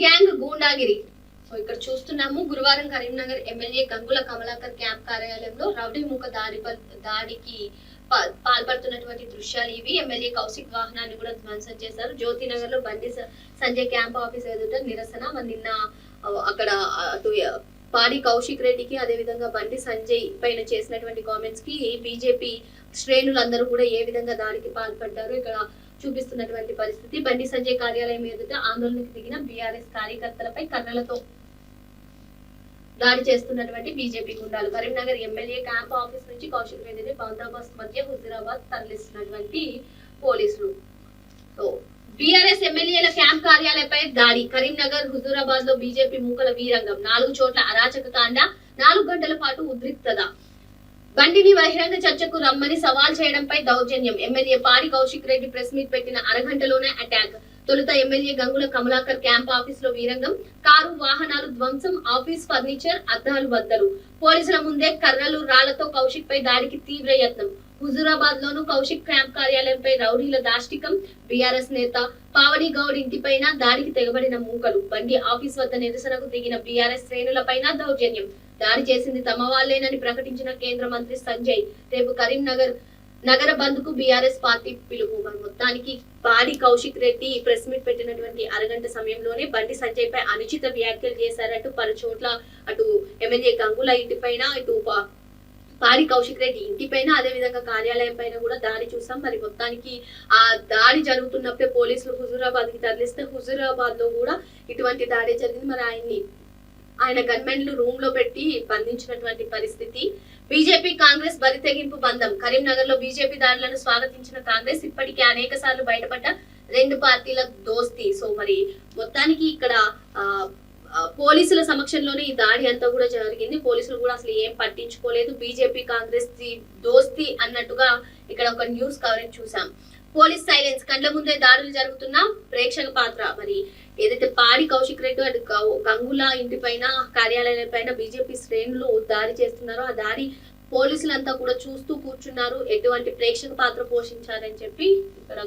Gang గూండాగిరి. So ఇక్కడ చూస్తున్నాము, గురువారం కరీంనగర్ ఎమ్మెల్యే గంగుల కమలాకర్ క్యాంప్ కార్యాలయంలో రౌడీ ముఖ దాడికి పాల్పడుతున్నటువంటి దృశ్యాలు ఇవి. ఎమ్మెల్యే కౌశిక్ వాహనాన్ని కూడా ధ్వంసం చేశారు. జ్యోతినగర్ లో బండి సంజయ్ క్యాంప్ ఆఫీస్ ఎదుట నిరసన. నిన్న అక్కడ అటు పాడి కౌశిక్ రెడ్డికి అదే విధంగా బండి సంజయ్ పైన చేసినటువంటి కామెంట్స్ కి బీజేపీ శ్రేణులందరూ కూడా ఏ విధంగా దాడికి పాల్పడ్డారు ఇక్కడ చూపిస్తున్నటువంటి పరిస్థితి. బండి సంజయ్ కార్యాలయం ఎదుట ఆందోళనకు దిగిన బీఆర్ఎస్ కార్యకర్తలపై కర్రలతో దాడి చేస్తున్నటువంటి బీజేపీ గుండాలు. కరీంనగర్ ఎమ్మెల్యే క్యాంప్ ఆఫీస్ నుంచి కౌశిక్ రెడ్డిని బందోబస్తు మధ్య హుజూరాబాద్ తరలిస్తున్నటువంటి పోలీసులు. సో బీఆర్ఎస్ ఎమ్మెల్యేల క్యాంప్ కార్యాలయంపై దాడి. కరీంనగర్ హుజూరాబాద్ లో బీజేపీ మూకల వీరంగం. 4 చోట్ల అరాచక కాండ. 4 గంటల పాటు ఉద్రిక్తత. బండిని బహిరంగ చర్చకు రమ్మని సవాల్ చేయడంపై దౌర్జన్యం. ఎమ్మెల్యే పాడి కౌశిక్ రెడ్డి ప్రెస్ మీట్ పెట్టిన అరగంటలోనే అటాక్. తొలుత MLA Gangula Kamalakar camp office లో వీరంగం. కారు వాహనాలు ధ్వంసం. ఆఫీస్ ఫర్నిచర్ అద్దాలు బద్దలు. పోలీసుల ముందే కర్రలు రాళ్లతో కౌశిక్ పై దాడికి తీవ్ర యత్నం. హుజూరాబాద్ లోను కౌశిక్ క్యాంప్ కార్యాలయంపై రౌడీల దాష్టికం. బీఆర్ఎస్ నేత పావడి గౌడ్ ఇంటిపైన దాడికి తెగబడిన మూకలు. బండి ఆఫీస్ వద్ద నిరసనకు దిగిన బీఆర్ఎస్ శ్రేణులపైన దౌర్జన్యం. దాడి చేసింది తమ వాళ్లేనని ప్రకటించిన కేంద్ర మంత్రి సంజయ్. రేపు కరీంనగర్ నగర బంద్ కు బీఆర్ఎస్ పార్టీ పిలుపు. మొత్తానికి పాడి కౌశిక్ రెడ్డి ప్రెస్ మీట్ పెట్టినటువంటి అరగంట సమయంలోనే బండి సంజయ్ పై అనుచిత వ్యాఖ్యలు చేశారంటూ పలు చోట్ల అటు ఎమ్మెల్యే గంగుల ఇంటిపైన ఇటు పాడి కౌశిక్ రెడ్డి ఇంటిపైన అదే విధంగా కార్యాలయం పైన కూడా దాడి చూసాం. మరి మొత్తానికి ఆ దాడి జరుగుతున్నప్పుడే పోలీసులు హుజూరాబాద్ కి తరలిస్తే హుజూరాబాద్ లో కూడా ఇటువంటి దాడి జరిగింది. మరి ఆయన గన్మెన్లు రూమ్ లో పెట్టి బంధించినటువంటి పరిస్థితి. బీజేపీ కాంగ్రెస్ బరితెగింపు బంధం. కరీంనగర్ లో బీజేపీ దాడులను స్వాగతించిన కాంగ్రెస్ ఇప్పటికే అనేక సార్లు బయటపడ్డ 2 పార్టీల దోస్తీ. సో మరి మొత్తానికి ఇక్కడ పోలీసుల సమక్షంలోనే ఈ దాడి అంతా కూడా జరిగింది. పోలీసులు కూడా అసలు ఏం పట్టించుకోలేదు. బీజేపీ కాంగ్రెస్ దోస్తీ అన్నట్టుగా ఇక్కడ ఒక న్యూస్ కవరేజ్ చూసాం. Police silence. కండ్ల ముందే దాడులు జరుగుతున్న ప్రేక్షక పాత్ర. మరి ఏదైతే పాడి కౌశిక్ రెడ్డి అటు గంగుల ఇంటి పైన కార్యాలయం పైన బీజేపీ శ్రేణులు దాడి చేస్తున్నారో ఆ దాడి పోలీసులంతా కూడా చూస్తూ కూర్చున్నారు. ఎటువంటి ప్రేక్షక పాత్ర పోషించారని చెప్పి ఇక్కడ